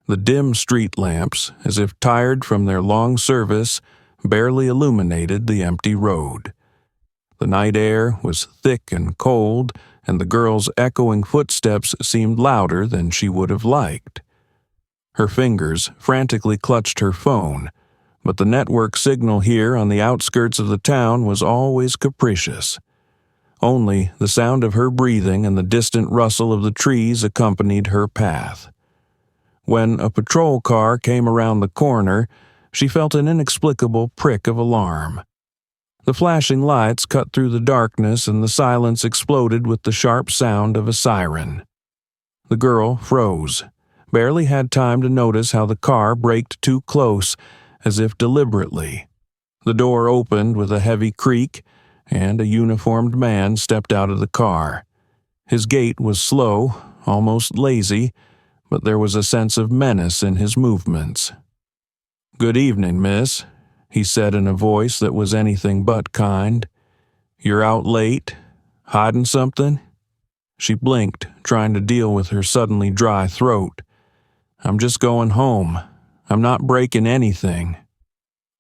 The dim street lamps, as if tired from their long service, barely illuminated the empty road. The night air was thick and cold, and the girl's echoing footsteps seemed louder than she would have liked. Her fingers frantically clutched her phone, but the network signal here on the outskirts of the town was always capricious. Only the sound of her breathing and the distant rustle of the trees accompanied her path. When a patrol car came around the corner, she felt an inexplicable prick of alarm. The flashing lights cut through the darkness and the silence exploded with the sharp sound of a siren. The girl froze, barely had time to notice how the car braked too close, as if deliberately. The door opened with a heavy creak, and a uniformed man stepped out of the car. His gait was slow, almost lazy, but there was a sense of menace in his movements. "Good evening, miss," he said in a voice that was anything but kind. "You're out late? Hiding something?" She blinked, trying to deal with her suddenly dry throat. "I'm just going home. I'm not breaking anything."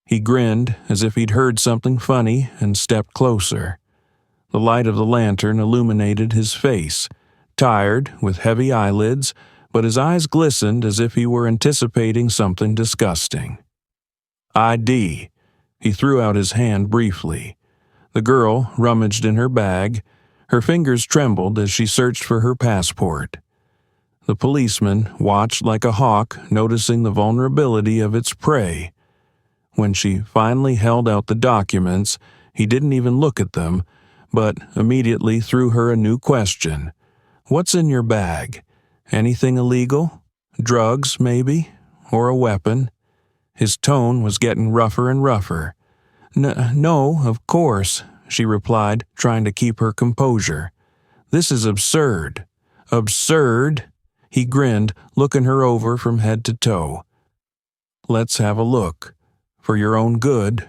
He grinned as if he'd heard something funny and stepped closer. The light of the lantern illuminated his face, tired, with heavy eyelids, but his eyes glistened as if he were anticipating something disgusting. "ID." He threw out his hand briefly. The girl rummaged in her bag. Her fingers trembled as she searched for her passport. The policeman watched like a hawk, noticing the vulnerability of its prey. When she finally held out the documents, he didn't even look at them, but immediately threw her a new question. "What's in your bag? Anything illegal? Drugs, maybe? Or a weapon?" His tone was getting rougher and rougher. No, of course," she replied, trying to keep her composure. "This is absurd." "Absurd?" He grinned, looking her over from head to toe. "Let's have a look. For your own good."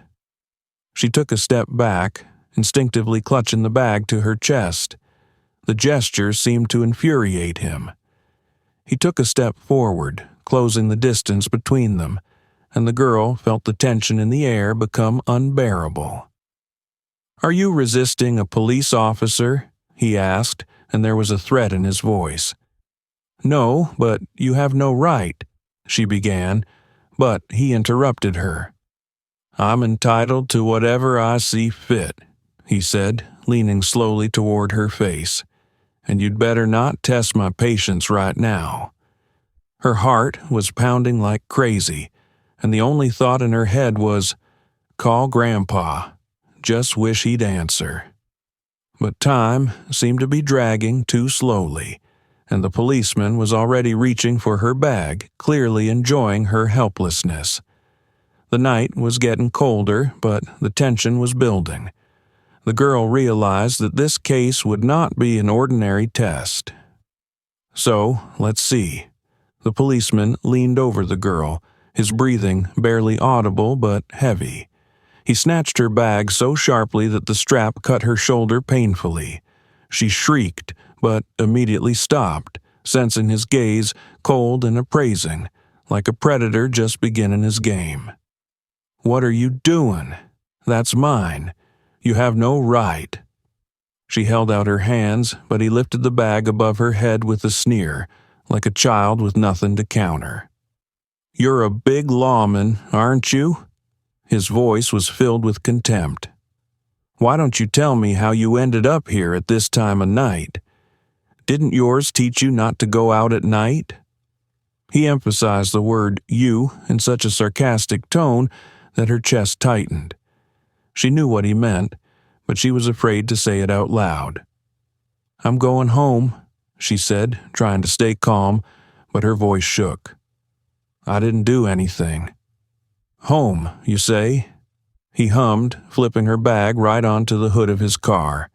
She took a step back, instinctively clutching the bag to her chest. The gesture seemed to infuriate him. He took a step forward, closing the distance between them, and the girl felt the tension in the air become unbearable. "Are you resisting a police officer?" he asked, and there was a threat in his voice. "No, but you have no right," she began, but he interrupted her. "I'm entitled to whatever I see fit," he said, leaning slowly toward her face. "And you'd better not test my patience right now." Her heart was pounding like crazy, and the only thought in her head was, "Call Grandpa. Just wish he'd answer." But time seemed to be dragging too slowly, and the policeman was already reaching for her bag, clearly enjoying her helplessness. The night was getting colder, but the tension was building. The girl realized that this case would not be an ordinary test. "So, let's see." The policeman leaned over the girl, his breathing barely audible but heavy. He snatched her bag so sharply that the strap cut her shoulder painfully. She shrieked, but immediately stopped, sensing his gaze cold and appraising, like a predator just beginning his game. "What are you doing? That's mine. You have no right." She held out her hands, but he lifted the bag above her head with a sneer, like a child with nothing to counter. "You're a big lawman, aren't you?" His voice was filled with contempt. "Why don't you tell me how you ended up here at this time of night? Didn't yours teach you not to go out at night?" He emphasized the word "you" in such a sarcastic tone that her chest tightened. She knew what he meant, but she was afraid to say it out loud. "I'm going home," she said, trying to stay calm, but her voice shook. "I didn't do anything." "Home, you say?" He hummed, flipping her bag right onto the hood of his car.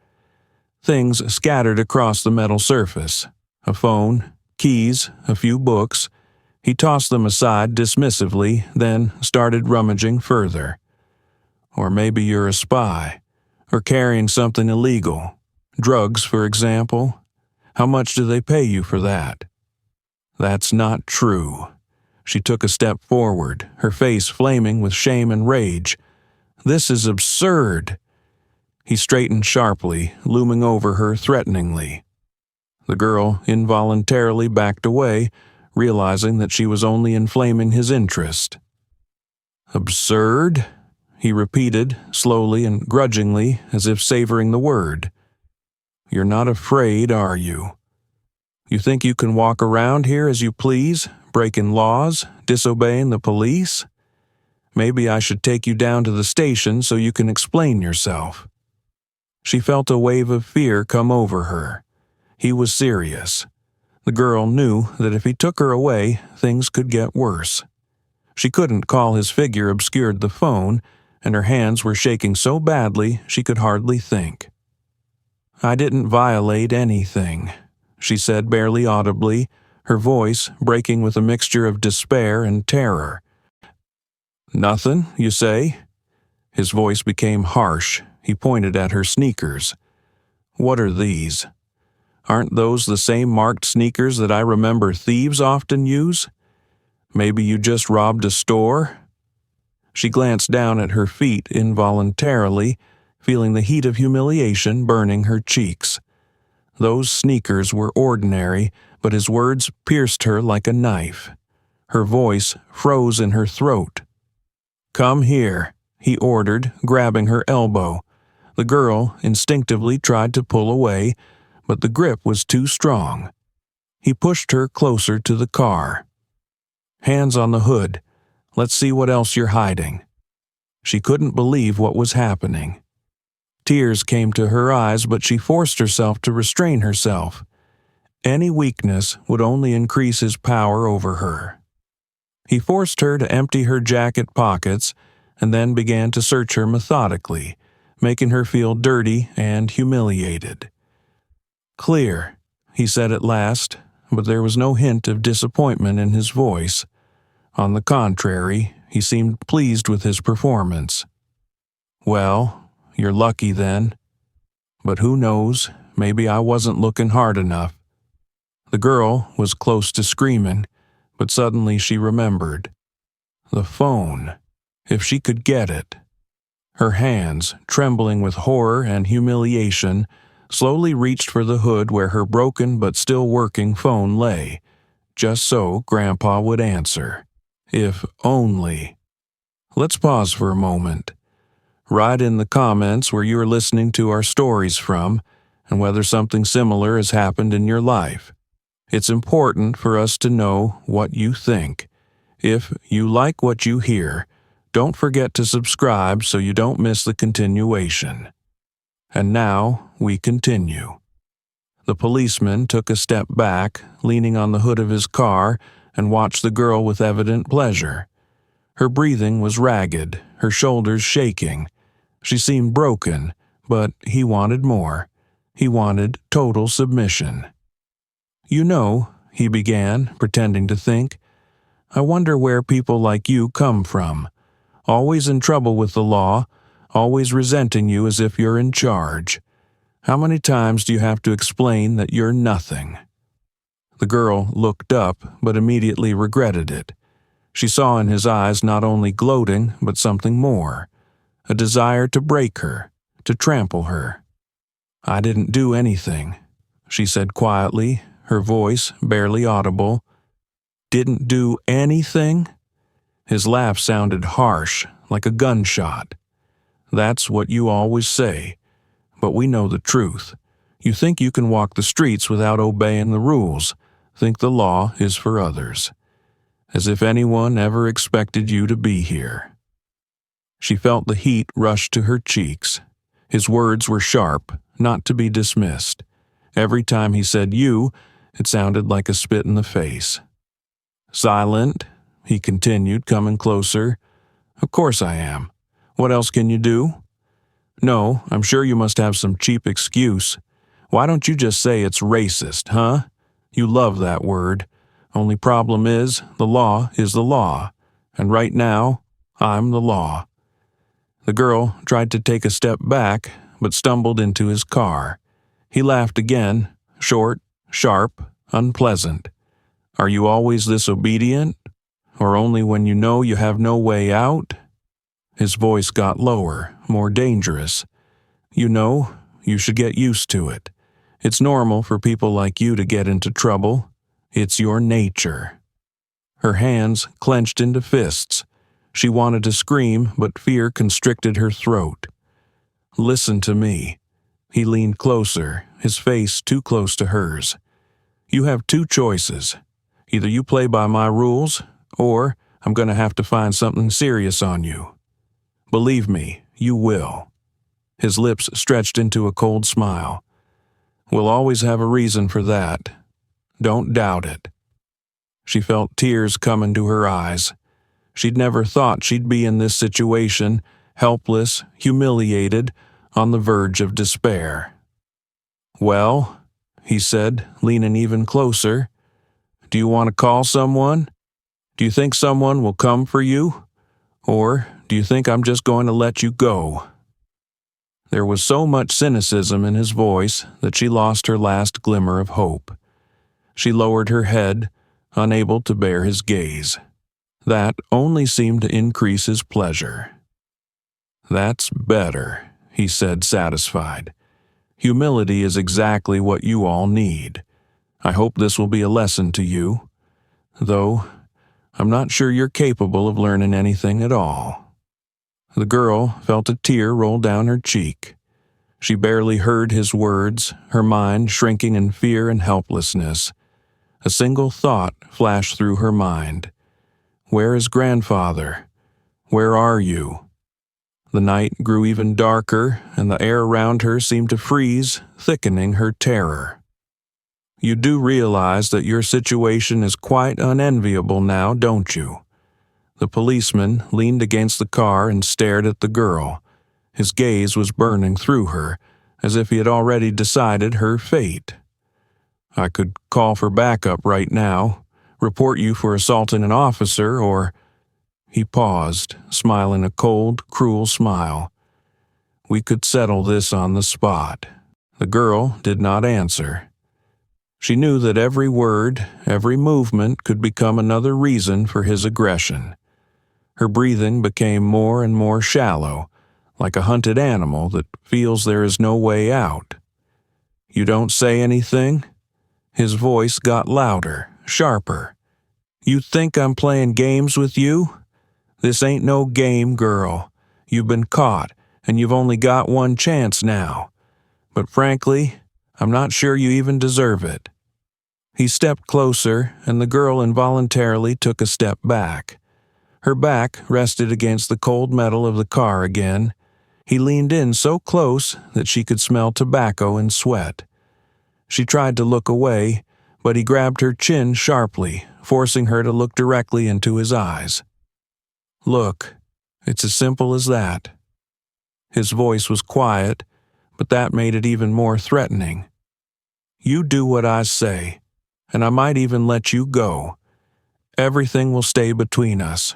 Things scattered across the metal surface. A phone, keys, a few books. He tossed them aside dismissively, then started rummaging further. "Or maybe you're a spy, or carrying something illegal. Drugs, for example. How much do they pay you for that?" "That's not true." She took a step forward, her face flaming with shame and rage. "This is absurd." He straightened sharply, looming over her threateningly. The girl involuntarily backed away, realizing that she was only inflaming his interest. "Absurd?" he repeated, slowly and grudgingly, as if savoring the word. "You're not afraid, are you? You think you can walk around here as you please, breaking laws, disobeying the police? Maybe I should take you down to the station so you can explain yourself." She felt a wave of fear come over her. He was serious. The girl knew that if he took her away, things could get worse. She couldn't call his figure obscured the phone, and her hands were shaking so badly she could hardly think. "I didn't violate anything," she said barely audibly, her voice breaking with a mixture of despair and terror. "Nothing, you say?" His voice became harsh. He pointed at her sneakers. "What are these? Aren't those the same marked sneakers that I remember thieves often use? Maybe you just robbed a store?" She glanced down at her feet involuntarily, feeling the heat of humiliation burning her cheeks. Those sneakers were ordinary, but his words pierced her like a knife. Her voice froze in her throat. "Come here," he ordered, grabbing her elbow. The girl instinctively tried to pull away, but the grip was too strong. He pushed her closer to the car. "Hands on the hood. Let's see what else you're hiding." She couldn't believe what was happening. Tears came to her eyes, but she forced herself to restrain herself. Any weakness would only increase his power over her. He forced her to empty her jacket pockets and then began to search her methodically, making her feel dirty and humiliated. "Clear," he said at last, but there was no hint of disappointment in his voice. On the contrary, he seemed pleased with his performance. "Well, you're lucky then. But who knows, maybe I wasn't looking hard enough." The girl was close to screaming, but suddenly she remembered. The phone. If she could get it. Her hands, trembling with horror and humiliation, slowly reached for the hood where her broken but still working phone lay, just so Grandpa would answer. If only. Let's pause for a moment. Write in the comments where you are listening to our stories from and whether something similar has happened in your life. It's important for us to know what you think. If you like what you hear, don't forget to subscribe so you don't miss the continuation. And now we continue. The policeman took a step back, leaning on the hood of his car, and watched the girl with evident pleasure. Her breathing was ragged, her shoulders shaking. She seemed broken, but he wanted more. He wanted total submission. "You know," he began, pretending to think, "I wonder where people like you come from. Always in trouble with the law, always resenting you as if you're in charge. How many times do you have to explain that you're nothing?" The girl looked up, but immediately regretted it. She saw in his eyes not only gloating, but something more. A desire to break her, to trample her. "I didn't do anything," she said quietly, her voice barely audible. "Didn't do anything?" His laugh sounded harsh, like a gunshot. "That's what you always say. But we know the truth. You think you can walk the streets without obeying the rules, think the law is for others. As if anyone ever expected you to be here." She felt the heat rush to her cheeks. His words were sharp, not to be dismissed. Every time he said "you," it sounded like a spit in the face. "Silent," he continued, coming closer. "Of course I am. What else can you do? No, I'm sure you must have some cheap excuse. Why don't you just say it's racist, huh? You love that word. Only problem is, the law is the law. And right now, I'm the law." The girl tried to take a step back, but stumbled into his car. He laughed again, short, sharp, unpleasant. "Are you always this obedient? Or only when you know you have no way out?" His voice got lower, more dangerous. "You know, you should get used to it. It's normal for people like you to get into trouble. It's your nature." Her hands clenched into fists. She wanted to scream, but fear constricted her throat. "Listen to me." He leaned closer, his face too close to hers. "You have two choices. Either you play by my rules, or I'm going to have to find something serious on you. Believe me, you will." His lips stretched into a cold smile. "We'll always have a reason for that. Don't doubt it." She felt tears come into her eyes. She'd never thought she'd be in this situation, helpless, humiliated, on the verge of despair. "Well," he said, leaning even closer, "do you want to call someone? Do you think someone will come for you? Or do you think I'm just going to let you go?" There was so much cynicism in his voice that she lost her last glimmer of hope. She lowered her head, unable to bear his gaze. That only seemed to increase his pleasure. "That's better," he said, satisfied. "Humility is exactly what you all need. I hope this will be a lesson to you. Though, I'm not sure you're capable of learning anything at all." The girl felt a tear roll down her cheek. She barely heard his words, her mind shrinking in fear and helplessness. A single thought flashed through her mind. Where is grandfather? Where are you? The night grew even darker, and the air around her seemed to freeze, thickening her terror. "You do realize that your situation is quite unenviable now, don't you?" The policeman leaned against the car and stared at the girl. His gaze was burning through her, as if he had already decided her fate. "I could call for backup right now, report you for assaulting an officer, or—" He paused, smiling a cold, cruel smile. "We could settle this on the spot." The girl did not answer. She knew that every word, every movement could become another reason for his aggression. Her breathing became more and more shallow, like a hunted animal that feels there is no way out. "You don't say anything?" His voice got louder, sharper. "You think I'm playing games with you? This ain't no game, girl. You've been caught, and you've only got one chance now. But frankly, I'm not sure you even deserve it." He stepped closer, and the girl involuntarily took a step back. Her back rested against the cold metal of the car again. He leaned in so close that she could smell tobacco and sweat. She tried to look away, but he grabbed her chin sharply, forcing her to look directly into his eyes. "Look, it's as simple as that." His voice was quiet, but that made it even more threatening. "You do what I say, and I might even let you go. Everything will stay between us.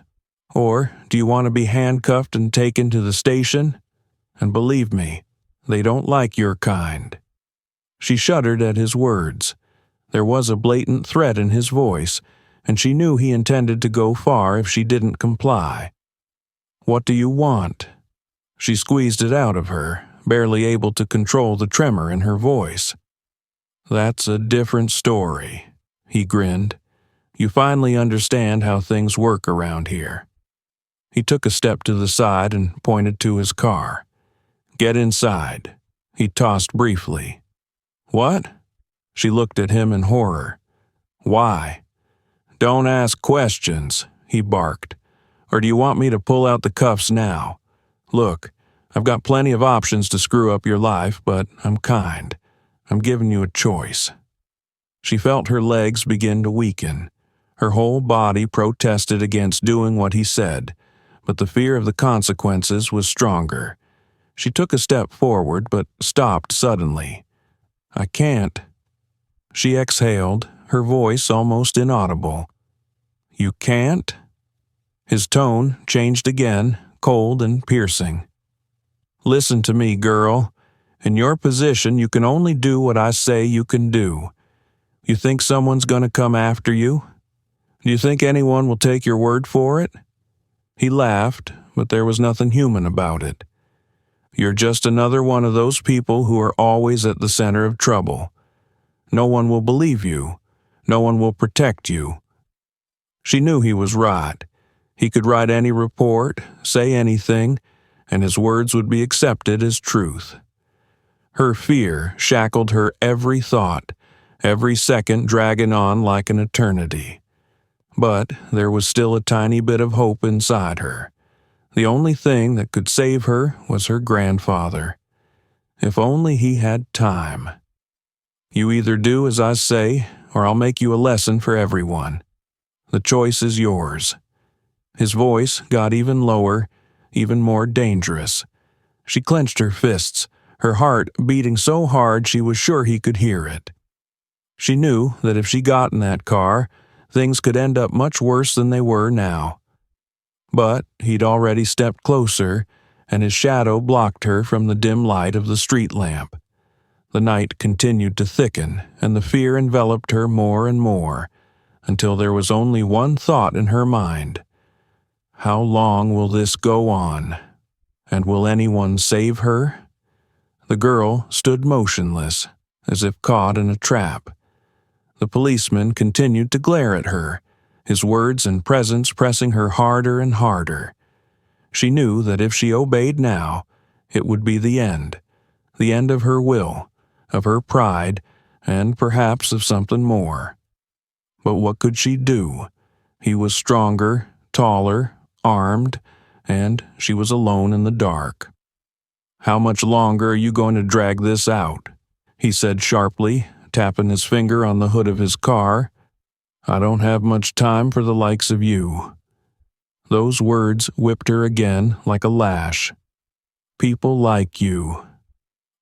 Or do you want to be handcuffed and taken to the station? And believe me, they don't like your kind." She shuddered at his words. There was a blatant threat in his voice, and she knew he intended to go far if she didn't comply. "What do you want?" She squeezed it out of her, barely able to control the tremor in her voice. "That's a different story," he grinned. "You finally understand how things work around here." He took a step to the side and pointed to his car. "Get inside," he tossed briefly. "What?" She looked at him in horror. "Why?" "Don't ask questions," he barked. "Or do you want me to pull out the cuffs now? Look, I've got plenty of options to screw up your life, but I'm kind. I'm giving you a choice." She felt her legs begin to weaken. Her whole body protested against doing what he said, but the fear of the consequences was stronger. She took a step forward, but stopped suddenly. "I can't." She exhaled, her voice almost inaudible. "You can't?" His tone changed again, cold and piercing. "Listen to me, girl. In your position, you can only do what I say you can do. You think someone's going to come after you? Do you think anyone will take your word for it?" He laughed, but there was nothing human about it. "You're just another one of those people who are always at the center of trouble. No one will believe you. No one will protect you." She knew he was right. He could write any report, say anything, and his words would be accepted as truth. Her fear shackled her every thought, every second dragging on like an eternity. But there was still a tiny bit of hope inside her. The only thing that could save her was her grandfather. If only he had time. "You either do as I say, or I'll make you a lesson for everyone. The choice is yours." His voice got even lower, even more dangerous. She clenched her fists, her heart beating so hard she was sure he could hear it. She knew that if she got in that car, things could end up much worse than they were now. But he'd already stepped closer, and his shadow blocked her from the dim light of the street lamp. The night continued to thicken, and the fear enveloped her more and more, until there was only one thought in her mind. How long will this go on? And will anyone save her? The girl stood motionless, as if caught in a trap. The policeman continued to glare at her, his words and presence pressing her harder and harder. She knew that if she obeyed now, it would be the end of her will, of her pride, and perhaps of something more. But what could she do? He was stronger, taller, armed, and she was alone in the dark. "How much longer are you going to drag this out?" he said sharply, tapping his finger on the hood of his car. "I don't have much time for the likes of you." Those words whipped her again like a lash. "People like you."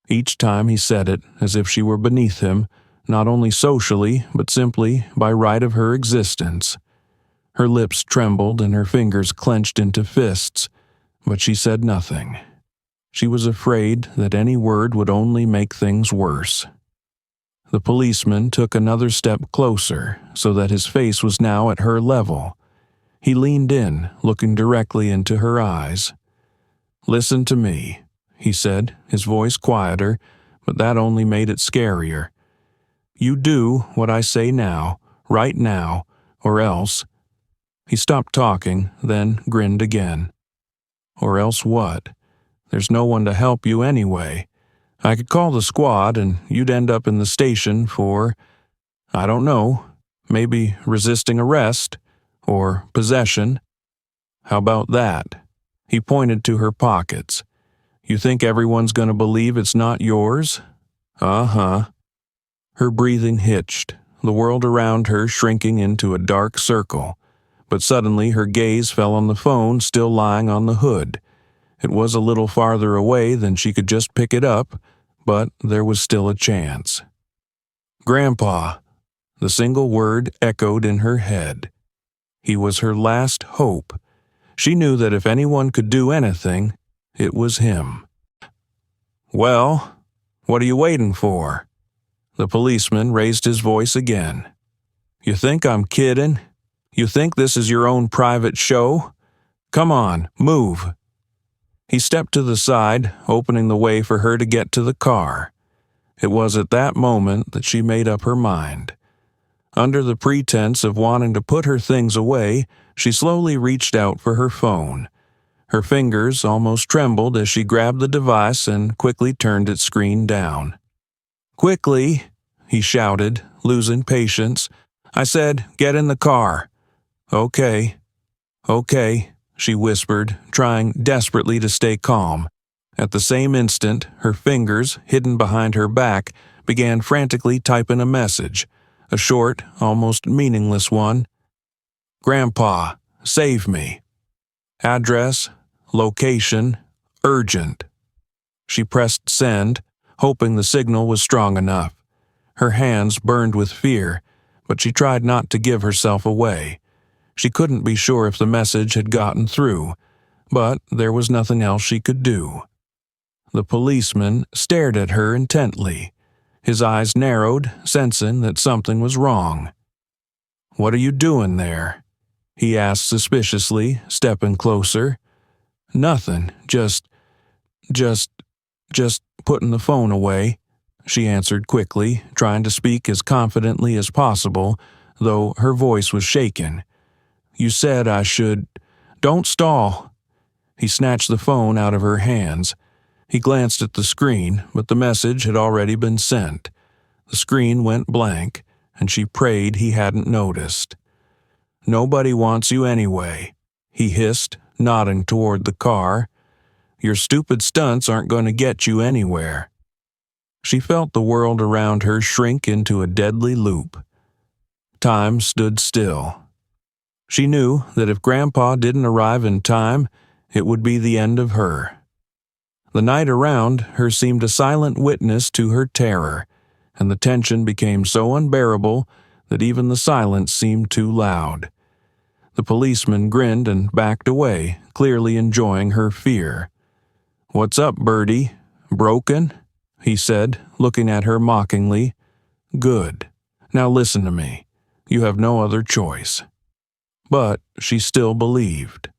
Each time he said it as if she were beneath him, not only socially, but simply by right of her existence. Her lips trembled and her fingers clenched into fists, but she said nothing. She was afraid that any word would only make things worse. The policeman took another step closer, so that his face was now at her level. He leaned in, looking directly into her eyes. "Listen to me," he said, his voice quieter, but that only made it scarier. "You do what I say now, right now, or else—" He stopped talking, then grinned again. "Or else what? There's no one to help you anyway. I could call the squad and you'd end up in the station for, I don't know, maybe resisting arrest or possession. How about that?" He pointed to her pockets. "You think everyone's going to believe it's not yours?" "Uh-huh." Her breathing hitched, the world around her shrinking into a dark circle. But suddenly her gaze fell on the phone still lying on the hood. It was a little farther away than she could just pick it up, but there was still a chance. "Grandpa," the single word echoed in her head. He was her last hope. She knew that if anyone could do anything, it was him. "Well, what are you waiting for?" The policeman raised his voice again. "You think I'm kidding? You think this is your own private show? Come on, move." He stepped to the side, opening the way for her to get to the car. It was at that moment that she made up her mind. Under the pretense of wanting to put her things away, she slowly reached out for her phone. Her fingers almost trembled as she grabbed the device and quickly turned its screen down. "Quickly," he shouted, losing patience. "I said, get in the car." "Okay, she whispered, trying desperately to stay calm. At the same instant, her fingers, hidden behind her back, began frantically typing a message, a short, almost meaningless one. "Grandpa, save me. Address, location, urgent." She pressed send, hoping the signal was strong enough. Her hands burned with fear, but she tried not to give herself away. She couldn't be sure if the message had gotten through, but there was nothing else she could do. The policeman stared at her intently. His eyes narrowed, sensing that something was wrong. "What are you doing there?" he asked suspiciously, stepping closer. "Nothing, just, just putting the phone away," she answered quickly, trying to speak as confidently as possible, though her voice was shaken. "You said I should—" "Don't stall." He snatched the phone out of her hands. He glanced at the screen, but the message had already been sent. The screen went blank, and she prayed he hadn't noticed. "Nobody wants you anyway," he hissed, nodding toward the car. "Your stupid stunts aren't going to get you anywhere." She felt the world around her shrink into a deadly loop. Time stood still. She knew that if Grandpa didn't arrive in time, it would be the end of her. The night around her seemed a silent witness to her terror, and the tension became so unbearable that even the silence seemed too loud. The policeman grinned and backed away, clearly enjoying her fear. "What's up, Birdie? Broken?" he said, looking at her mockingly. "Good. Now listen to me. You have no other choice." But she still believed.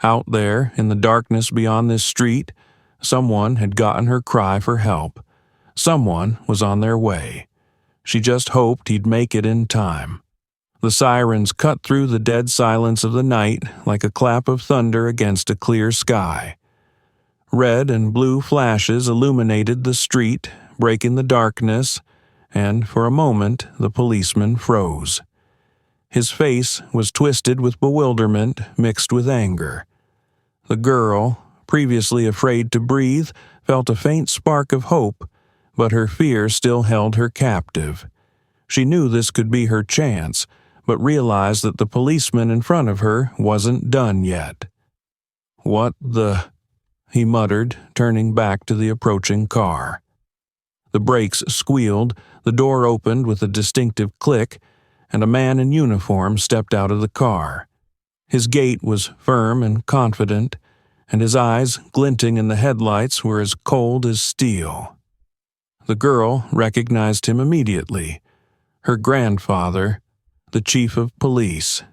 Out there, in the darkness beyond this street, someone had gotten her cry for help. Someone was on their way. She just hoped he'd make it in time. The sirens cut through the dead silence of the night like a clap of thunder against a clear sky. Red and blue flashes illuminated the street, breaking the darkness, and for a moment the policeman froze. His face was twisted with bewilderment mixed with anger. The girl, previously afraid to breathe, felt a faint spark of hope, but her fear still held her captive. She knew this could be her chance, but realized that the policeman in front of her wasn't done yet. "What the—" he muttered, turning back to the approaching car. The brakes squealed, the door opened with a distinctive click, and a man in uniform stepped out of the car. His gait was firm and confident, and his eyes, glinting in the headlights, were as cold as steel. The girl recognized him immediately. Her grandfather, the chief of police.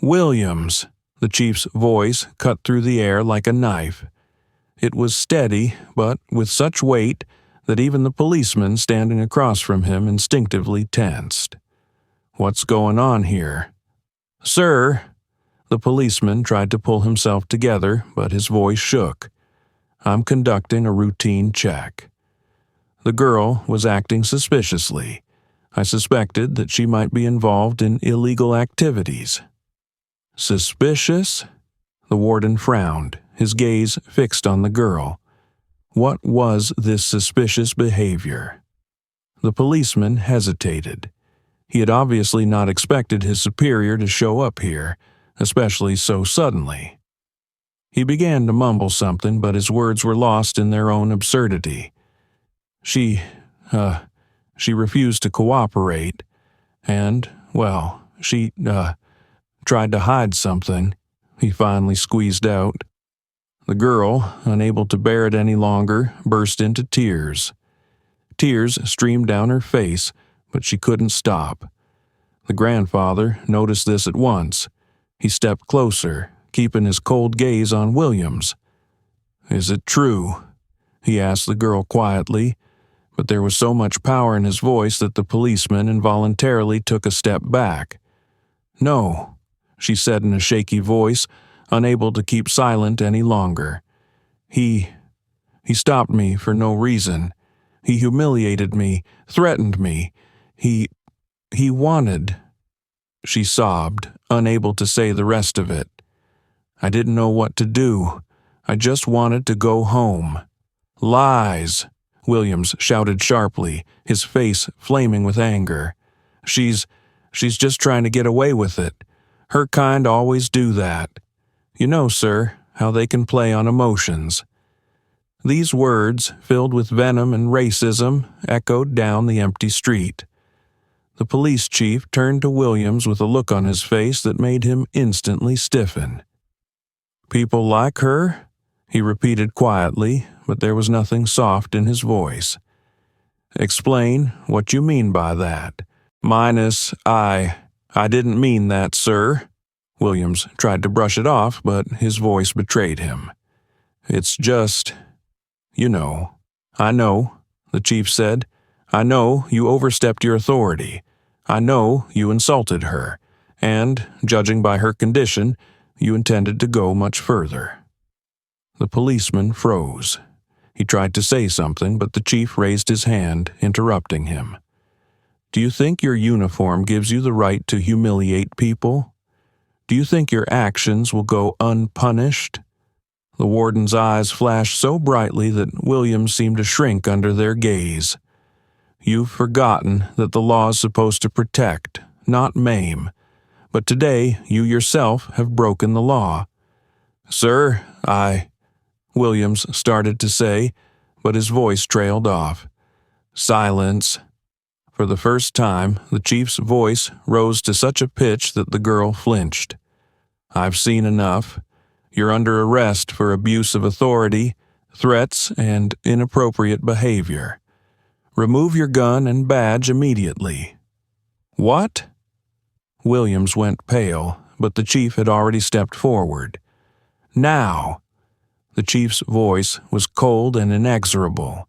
"Williams!" The chief's voice cut through the air like a knife. It was steady, but with such weight that even the policeman standing across from him instinctively tensed. "What's going on here?" "Sir!" The policeman tried to pull himself together, but his voice shook. "I'm conducting a routine check." The girl was acting suspiciously. I suspected that she might be involved in illegal activities. "Suspicious?" The warden frowned, his gaze fixed on the girl. What was this suspicious behavior? The policeman hesitated. He had obviously not expected his superior to show up here, especially so suddenly. He began to mumble something, but his words were lost in their own absurdity. She refused to cooperate, and, well, she tried to hide something," he finally squeezed out. The girl, unable to bear it any longer, burst into tears. Tears streamed down her face, but she couldn't stop. The grandfather noticed this at once. He stepped closer, keeping his cold gaze on Williams. "Is it true?" he asked the girl quietly, but there was so much power in his voice that the policeman involuntarily took a step back. "No," she said in a shaky voice, unable to keep silent any longer. He stopped me for no reason. He humiliated me, threatened me. He wanted—" She sobbed, unable to say the rest of it. "I didn't know what to do. I just wanted to go home." "Lies!" Williams shouted sharply, his face flaming with anger. She's just trying to get away with it. Her kind always do that. You know, sir, how they can play on emotions." These words, filled with venom and racism, echoed down the empty street. The police chief turned to Williams with a look on his face that made him instantly stiffen. "People like her?" he repeated quietly, but there was nothing soft in his voice. "Explain what you mean by that. Minus, "I didn't mean that, sir." Williams tried to brush it off, but his voice betrayed him. "It's just, you know." "I know," the chief said. "I know you overstepped your authority. I know you insulted her, and, judging by her condition, you intended to go much further." The policeman froze. He tried to say something, but the chief raised his hand, interrupting him. "Do you think your uniform gives you the right to humiliate people? Do you think your actions will go unpunished?" The warden's eyes flashed so brightly that Williams seemed to shrink under their gaze. "You've forgotten that the law is supposed to protect, not maim. But today you yourself have broken the law." "Sir, Williams started to say, but his voice trailed off. "Silence." For the first time, the chief's voice rose to such a pitch that the girl flinched. "I've seen enough. You're under arrest for abuse of authority, threats, and inappropriate behavior. Remove your gun and badge immediately." "What?" Williams went pale, but the chief had already stepped forward. "Now." The chief's voice was cold and inexorable.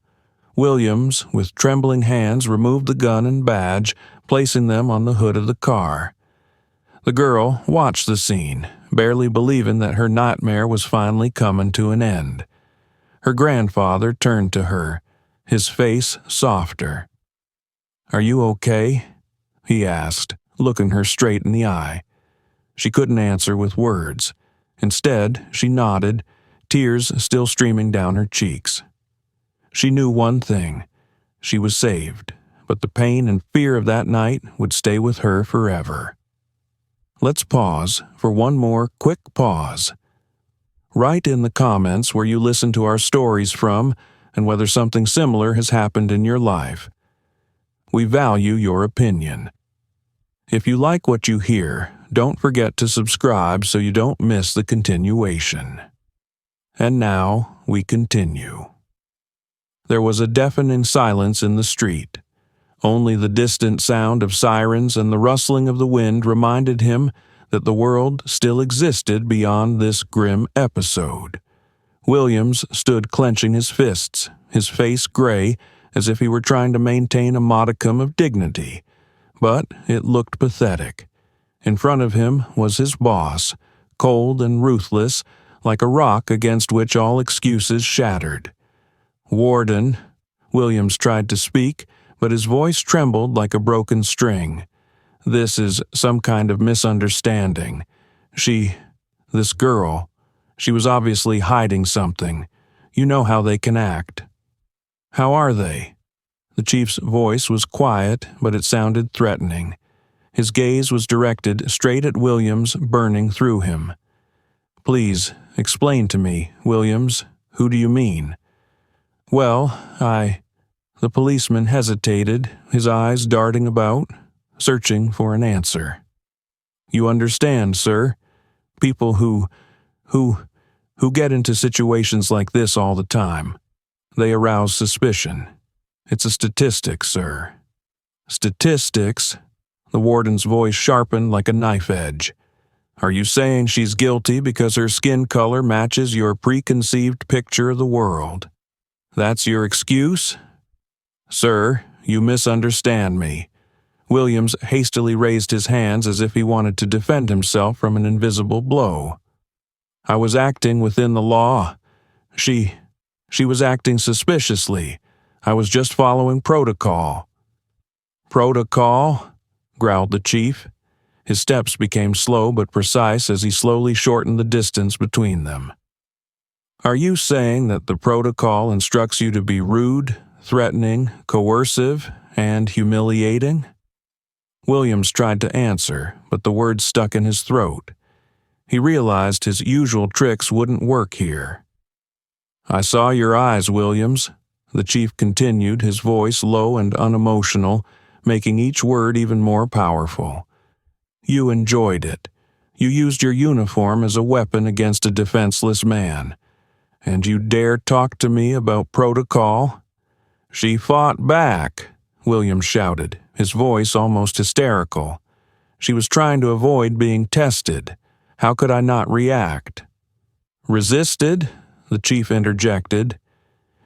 Williams, with trembling hands, removed the gun and badge, placing them on the hood of the car. The girl watched the scene, barely believing that her nightmare was finally coming to an end. Her grandfather turned to her, his face softer. "Are you okay?" he asked, looking her straight in the eye. She couldn't answer with words. Instead, she nodded, tears still streaming down her cheeks. She knew one thing. She was saved, but the pain and fear of that night would stay with her forever. Let's pause for one more quick pause. Write in the comments where you listen to our stories from and whether something similar has happened in your life. We value your opinion. If you like what you hear, don't forget to subscribe so you don't miss the continuation. And now we continue. There was a deafening silence in the street. Only the distant sound of sirens and the rustling of the wind reminded him that the world still existed beyond this grim episode. Williams stood clenching his fists, his face gray, as if he were trying to maintain a modicum of dignity. But it looked pathetic. In front of him was his boss, cold and ruthless, like a rock against which all excuses shattered. "Warden," Williams tried to speak, but his voice trembled like a broken string. "This is some kind of misunderstanding. This girl, she was obviously hiding something. You know how they can act." "How are they?" The chief's voice was quiet, but it sounded threatening. His gaze was directed straight at Williams, burning through him. "Please, explain to me, Williams. Who do you mean?" "Well, The policeman hesitated, his eyes darting about, searching for an answer. "You understand, sir? People who get into situations like this all the time. They arouse suspicion. It's a statistic, sir." "Statistics?" The warden's voice sharpened like a knife edge. "Are you saying she's guilty because her skin color matches your preconceived picture of the world? That's your excuse?" "Sir, you misunderstand me." Williams hastily raised his hands as if he wanted to defend himself from an invisible blow. "I was acting within the law. She was acting suspiciously. I was just following protocol." "Protocol?" growled the chief. His steps became slow but precise as he slowly shortened the distance between them. "Are you saying that the protocol instructs you to be rude, threatening, coercive, and humiliating?" Williams tried to answer, but the words stuck in his throat. He realized his usual tricks wouldn't work here. "I saw your eyes, Williams," the chief continued, his voice low and unemotional, making each word even more powerful. "You enjoyed it. You used your uniform as a weapon against a defenseless man. And you dare talk to me about protocol?" "She fought back," Williams shouted, his voice almost hysterical. She was trying to avoid being tested. How could I not react? Resisted? The chief interjected.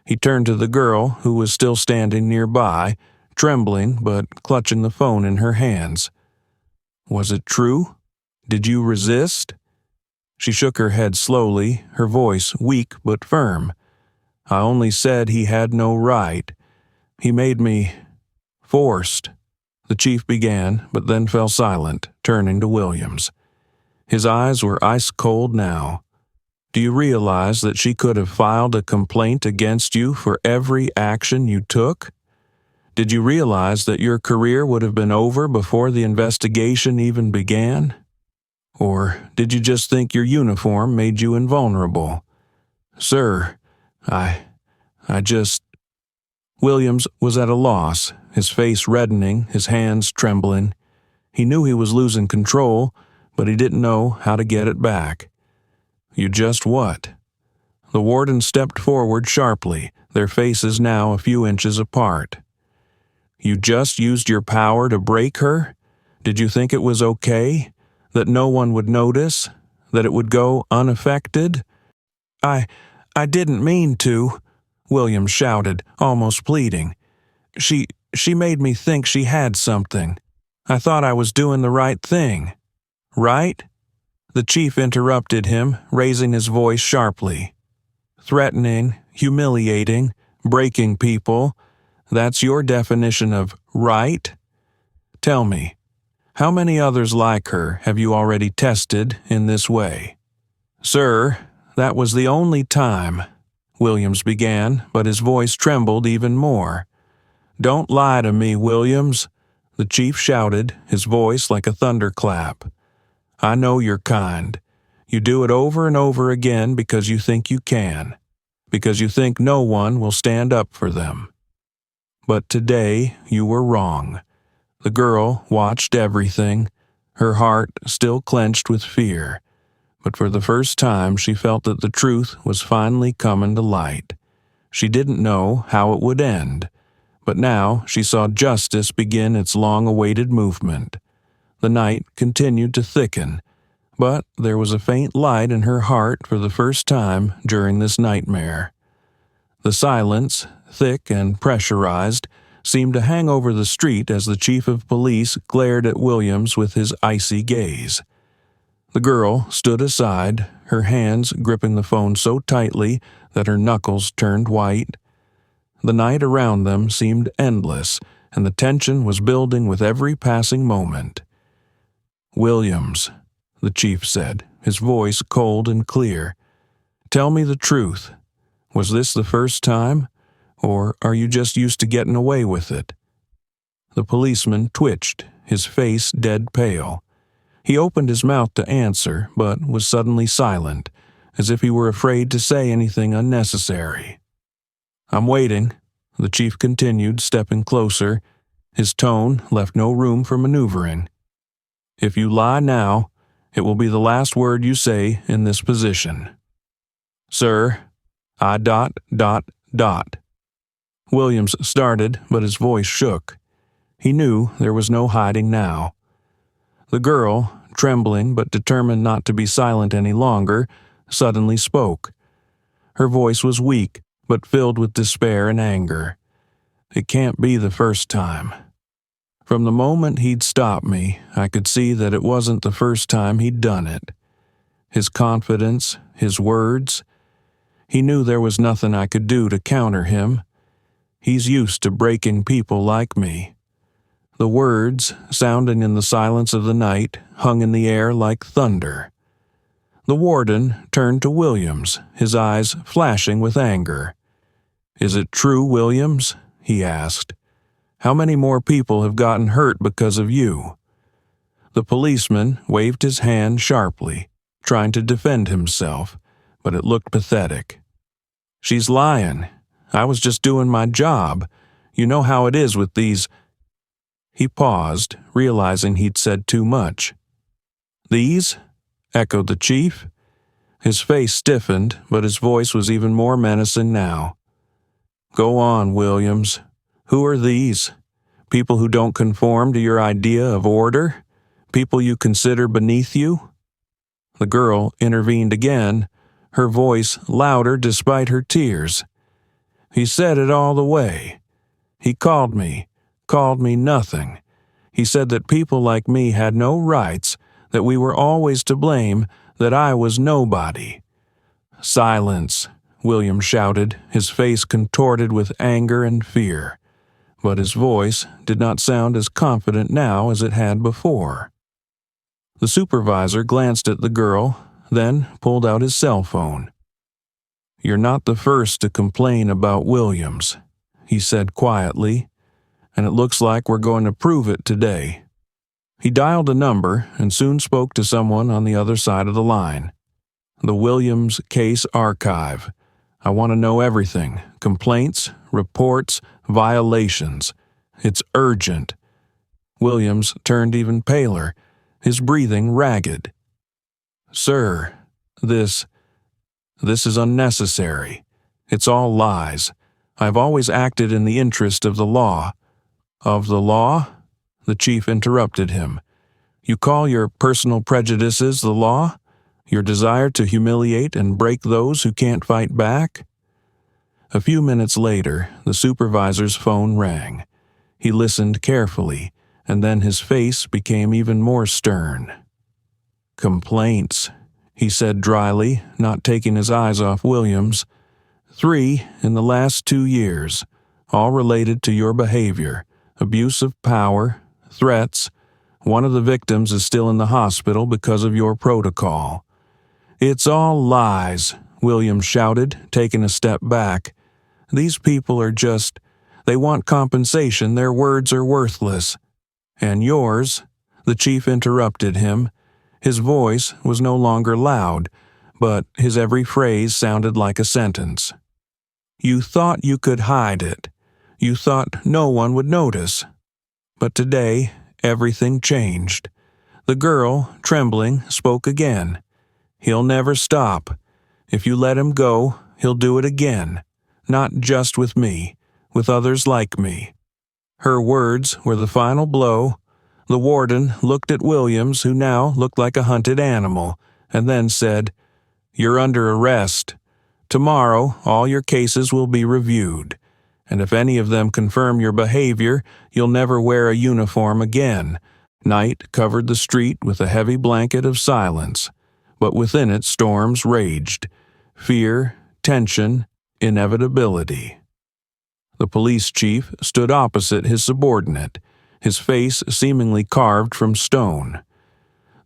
He turned to the girl, who was still standing nearby, trembling but clutching the phone in her hands. Was it true? Did you resist? She shook her head slowly, her voice weak but firm. I only said he had no right. He made me forced. The chief began, but then fell silent, turning to Williams. His eyes were ice cold now. Do you realize that she could have filed a complaint against you for every action you took? Did you realize that your career would have been over before the investigation even began? Or did you just think your uniform made you invulnerable? Sir, I just... Williams was at a loss, his face reddening, his hands trembling. He knew he was losing control, but he didn't know how to get it back. You just what? The warden stepped forward sharply, their faces now a few inches apart. You just used your power to break her? Did you think it was okay? That no one would notice? That it would go unaffected? I didn't mean to, William shouted, almost pleading. She made me think she had something. I thought I was doing the right thing. Right? The chief interrupted him, raising his voice sharply. Threatening, humiliating, breaking people, that's your definition of right? Tell me, how many others like her have you already tested in this way? Sir, that was the only time, Williams began, but his voice trembled even more. Don't lie to me, Williams, the chief shouted, his voice like a thunderclap. I know your kind. You do it over and over again because you think you can, because you think no one will stand up for them. But today you were wrong. The girl watched everything, her heart still clenched with fear, but for the first time she felt that the truth was finally coming to light. She didn't know how it would end, but now she saw justice begin its long-awaited movement. The night continued to thicken, but there was a faint light in her heart for the first time during this nightmare. The silence, thick and pressurized, seemed to hang over the street as the chief of police glared at Williams with his icy gaze. The girl stood aside, her hands gripping the phone so tightly that her knuckles turned white. The night around them seemed endless, and the tension was building with every passing moment. Williams, the chief said, his voice cold and clear. Tell me the truth. Was this the first time? Or are you just used to getting away with it? The policeman twitched, his face dead pale. He opened his mouth to answer, but was suddenly silent, as if he were afraid to say anything unnecessary. I'm waiting, the chief continued, stepping closer. His tone left no room for maneuvering. If you lie now, it will be the last word you say in this position. Sir, I... Williams started, but his voice shook. He knew there was no hiding now. The girl, trembling but determined not to be silent any longer, suddenly spoke. Her voice was weak, but filled with despair and anger. It can't be the first time. From the moment he'd stopped me, I could see that it wasn't the first time he'd done it. His confidence, his words. He knew there was nothing I could do to counter him. He's used to breaking people like me. The words, sounding in the silence of the night, hung in the air like thunder. The warden turned to Williams, his eyes flashing with anger. Is it true, Williams? He asked. How many more people have gotten hurt because of you? The policeman waved his hand sharply, trying to defend himself, but it looked pathetic. She's lying. I was just doing my job. You know how it is with these... He paused, realizing he'd said too much. These? Echoed the chief. His face stiffened, but his voice was even more menacing now. Go on, Williams. Who are these? People who don't conform to your idea of order? People you consider beneath you?" The girl intervened again, her voice louder despite her tears. "He said it all the way. He called me nothing. He said that people like me had no rights, that we were always to blame, that I was nobody." "Silence," William shouted, his face contorted with anger and fear. But his voice did not sound as confident now as it had before. The supervisor glanced at the girl, then pulled out his cell phone. "You're not the first to complain about Williams," he said quietly, "and it looks like we're going to prove it today." He dialed a number and soon spoke to someone on the other side of the line. "The Williams Case Archive. I want to know everything. Complaints, reports, violations. It's urgent." Williams turned even paler, his breathing ragged. "Sir, this is unnecessary. It's all lies. I've always acted in the interest of the law." "Of the law?" The chief interrupted him. "You call your personal prejudices the law? Your desire to humiliate and break those who can't fight back?" A few minutes later, the supervisor's phone rang. He listened carefully, and then his face became even more stern. "Complaints," he said dryly, not taking his eyes off Williams. "3 in the last 2 years, all related to your behavior, abuse of power, threats. One of the victims is still in the hospital because of your protocol." "It's all lies," Williams shouted, taking a step back. "These people are they want compensation. Their words are worthless." "And yours?" The chief interrupted him. His voice was no longer loud, but his every phrase sounded like a sentence. "You thought you could hide it. You thought no one would notice. But today, everything changed." The girl, trembling, spoke again. "He'll never stop. If you let him go, he'll do it again. Not just with me, with others like me." Her words were the final blow. The warden looked at Williams, who now looked like a hunted animal, and then said, "You're under arrest. Tomorrow, all your cases will be reviewed, and if any of them confirm your behavior, you'll never wear a uniform again." Night covered the street with a heavy blanket of silence, but within it storms raged. Fear, tension, inevitability. The police chief stood opposite his subordinate, his face seemingly carved from stone.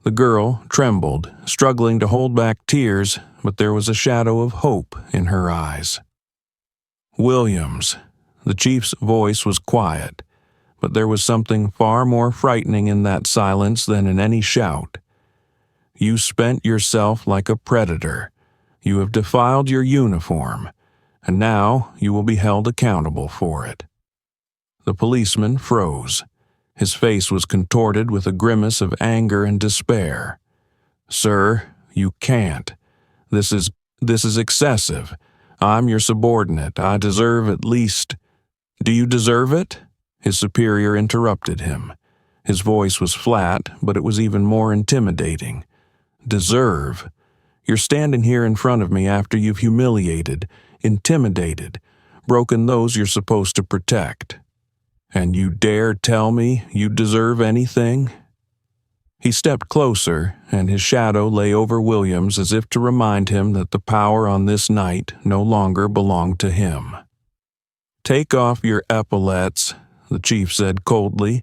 The girl trembled, struggling to hold back tears, but there was a shadow of hope in her eyes. "Williams." The chief's voice was quiet, but there was something far more frightening in that silence than in any shout. "You spent yourself like a predator. You have defiled your uniform, and now you will be held accountable for it." The policeman froze. His face was contorted with a grimace of anger and despair. "Sir, you can't. This is excessive. I'm your subordinate. I deserve at least—" "Do you deserve it?" His superior interrupted him. His voice was flat, but it was even more intimidating. "Deserve? You're standing here in front of me after you've humiliated, intimidated, broken those you're supposed to protect. And you dare tell me you deserve anything?" He stepped closer, and his shadow lay over Williams as if to remind him that the power on this night no longer belonged to him. "Take off your epaulets," the chief said coldly.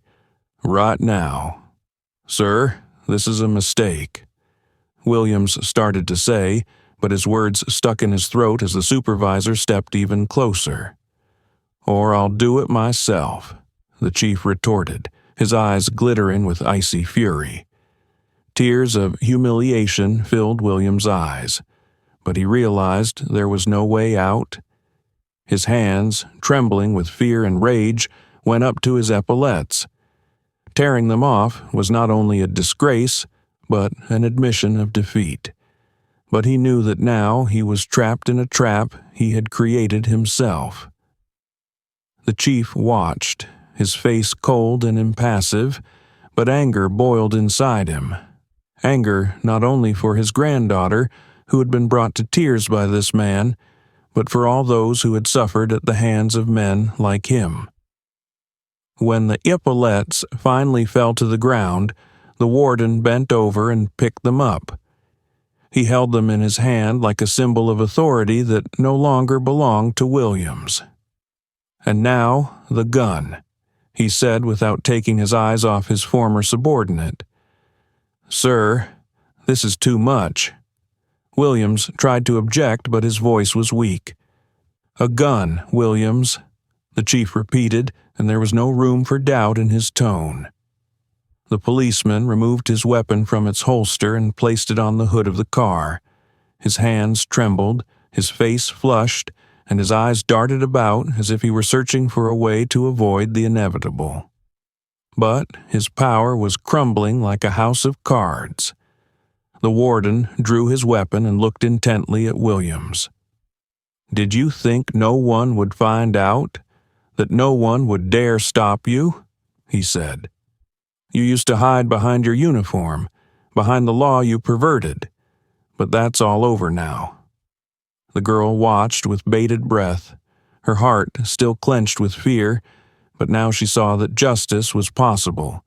"Right now." "Sir, this is a mistake," Williams started to say, but his words stuck in his throat as the supervisor stepped even closer. "Or I'll do it myself," the chief retorted, his eyes glittering with icy fury. Tears of humiliation filled Williams' eyes, but he realized there was no way out. His hands, trembling with fear and rage, went up to his epaulets. Tearing them off was not only a disgrace, but an admission of defeat. But he knew that now he was trapped in a trap he had created himself. The chief watched, his face cold and impassive, But anger boiled inside him. Anger not only for his granddaughter, who had been brought to tears by this man, but for all those who had suffered at the hands of men like him. When the epaulettes finally fell to the ground, the warden bent over and picked them up. He held them in his hand like a symbol of authority that no longer belonged to Williams. "And now, the gun," he said without taking his eyes off his former subordinate. "Sir, this is too much." Williams tried to object, but his voice was weak. "A gun, Williams," the chief repeated, and there was no room for doubt in his tone. The policeman removed his weapon from its holster and placed it on the hood of the car. His hands trembled, his face flushed, and his eyes darted about as if he were searching for a way to avoid the inevitable. But his power was crumbling like a house of cards. The warden drew his weapon and looked intently at Williams. "Did you think no one would find out? That no one would dare stop you?" he said. "You used to hide behind your uniform, behind the law you perverted. But that's all over now." The girl watched with bated breath, her heart still clenched with fear, but now she saw that justice was possible,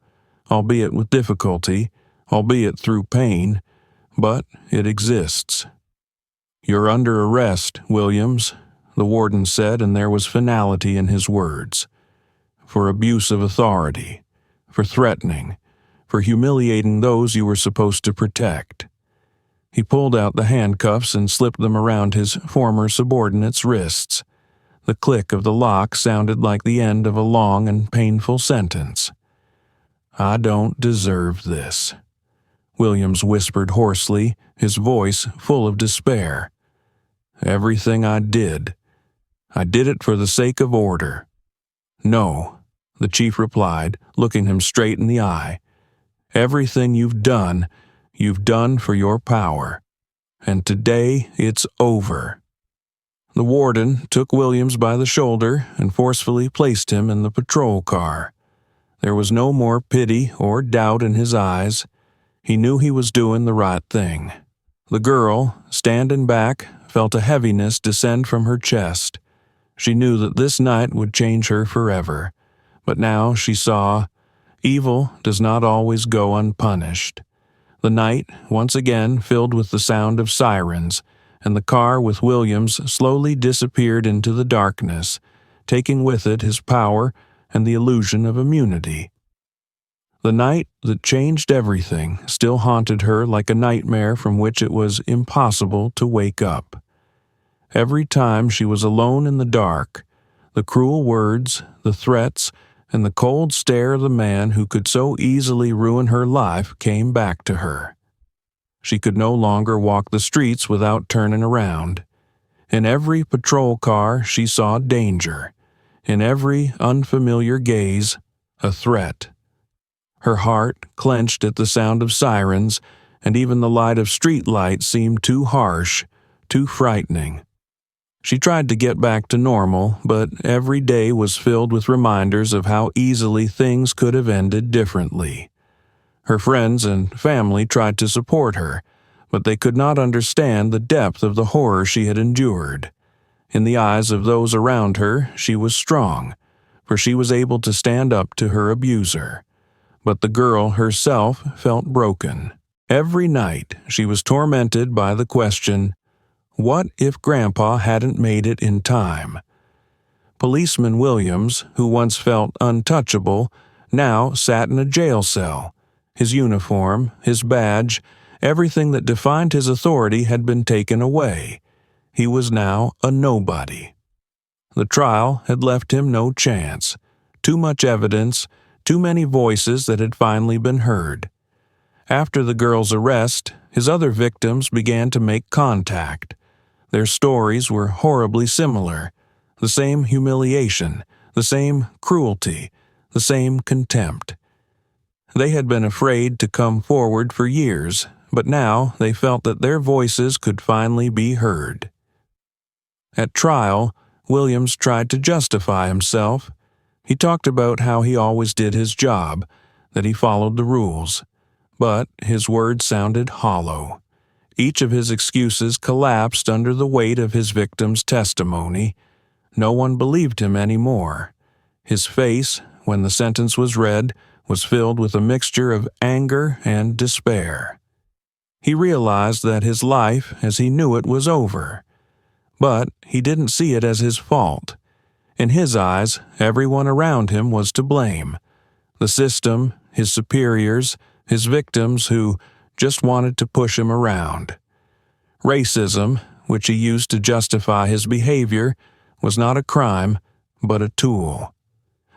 albeit with difficulty, albeit through pain, but it exists. "You're under arrest, Williams," the warden said, and there was finality in his words. "For abuse of authority, for threatening, for humiliating those you were supposed to protect." He pulled out the handcuffs and slipped them around his former subordinate's wrists. The click of the lock sounded like the end of a long and painful sentence. "I don't deserve this," Williams whispered hoarsely, his voice full of despair. "Everything I did it for the sake of order." "No," the chief replied, looking him straight in the eye. "Everything you've done for your power. And today it's over." The warden took Williams by the shoulder and forcefully placed him in the patrol car. There was no more pity or doubt in his eyes. He knew he was doing the right thing. The girl, standing back, felt a heaviness descend from her chest. She knew that this night would change her forever. But now she saw, evil does not always go unpunished. The night, once again filled with the sound of sirens, and the car with Williams slowly disappeared into the darkness, taking with it his power and the illusion of immunity. The night that changed everything still haunted her like a nightmare from which it was impossible to wake up. Every time she was alone in the dark, the cruel words, the threats, and the cold stare of the man who could so easily ruin her life came back to her. She could no longer walk the streets without turning around. In every patrol car she saw danger. In every unfamiliar gaze, a threat. Her heart clenched at the sound of sirens, and even the light of street lights seemed too harsh, too frightening. She tried to get back to normal, but every day was filled with reminders of how easily things could have ended differently. Her friends and family tried to support her, but they could not understand the depth of the horror she had endured. In the eyes of those around her, she was strong, for she was able to stand up to her abuser. But the girl herself felt broken. Every night she was tormented by the question, what if Grandpa hadn't made it in time? Policeman Williams, who once felt untouchable, now sat in a jail cell. His uniform, his badge, everything that defined his authority had been taken away. He was now a nobody. The trial had left him no chance. Too much evidence, too many voices that had finally been heard. After the girl's arrest, his other victims began to make contact. Their stories were horribly similar. The same humiliation, the same cruelty, the same contempt. They had been afraid to come forward for years, but now they felt that their voices could finally be heard. At trial, Williams tried to justify himself. He talked about how he always did his job, that he followed the rules, but his words sounded hollow. Each of his excuses collapsed under the weight of his victim's testimony. No one believed him anymore. His face, when the sentence was read, was filled with a mixture of anger and despair. He realized that his life, as he knew it, was over. But he didn't see it as his fault. In his eyes, everyone around him was to blame. The system, his superiors, his victims who just wanted to push him around. Racism, which he used to justify his behavior, was not a crime, but a tool.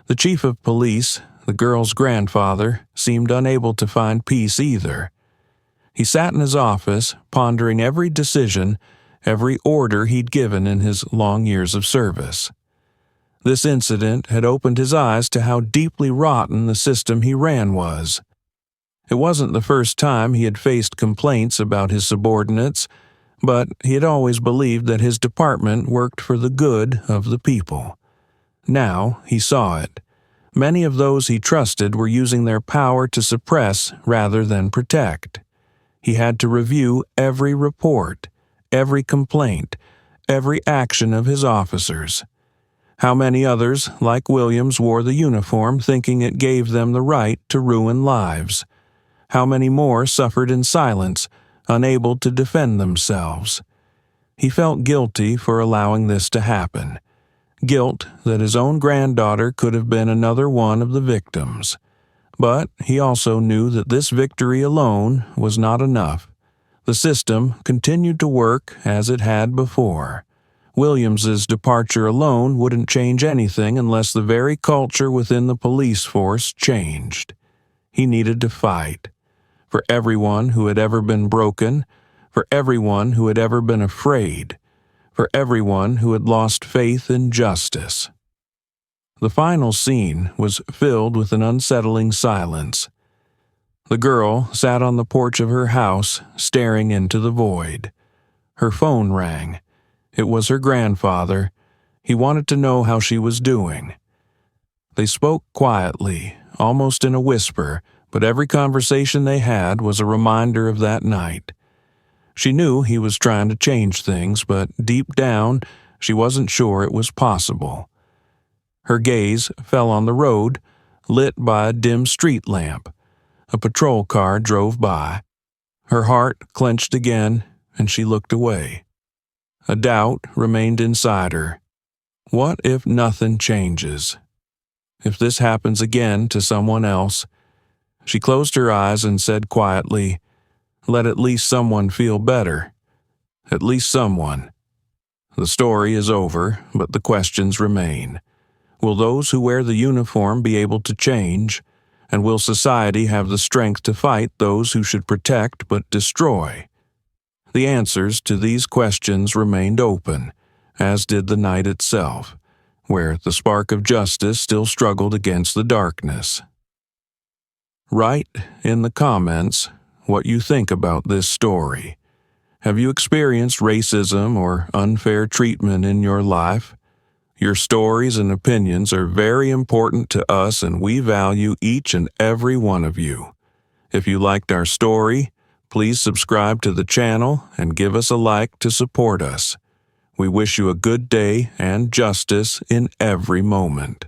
The chief of police, the girl's grandfather, seemed unable to find peace either. He sat in his office, pondering every decision, every order he'd given in his long years of service. This incident had opened his eyes to how deeply rotten the system he ran was. It wasn't the first time he had faced complaints about his subordinates, but he had always believed that his department worked for the good of the people. Now he saw it. Many of those he trusted were using their power to suppress rather than protect. He had to review every report, every complaint, every action of his officers. How many others, like Williams, wore the uniform thinking it gave them the right to ruin lives? How many more suffered in silence, unable to defend themselves? He felt guilty for allowing this to happen. Guilt that his own granddaughter could have been another one of the victims. But he also knew that this victory alone was not enough. The system continued to work as it had before. Williams's departure alone wouldn't change anything unless the very culture within the police force changed. He needed to fight. For everyone who had ever been broken, for everyone who had ever been afraid, for everyone who had lost faith in justice. The final scene was filled with an unsettling silence. The girl sat on the porch of her house, staring into the void. Her phone rang. It was her grandfather. He wanted to know how she was doing. They spoke quietly, almost in a whisper, but every conversation they had was a reminder of that night. She knew he was trying to change things, but deep down, she wasn't sure it was possible. Her gaze fell on the road, lit by a dim street lamp. A patrol car drove by. Her heart clenched again, and she looked away. A doubt remained inside her. What if nothing changes? If this happens again to someone else? She closed her eyes and said quietly, "Let at least someone feel better. At least someone." The story is over, but the questions remain. Will those who wear the uniform be able to change? And will society have the strength to fight those who should protect but destroy? The answers to these questions remained open, as did the night itself, where the spark of justice still struggled against the darkness. Write in the comments what you think about this story. Have you experienced racism or unfair treatment in your life? Your stories and opinions are very important to us, and we value each and every one of you. If you liked our story, please subscribe to the channel and give us a like to support us. We wish you a good day and justice in every moment.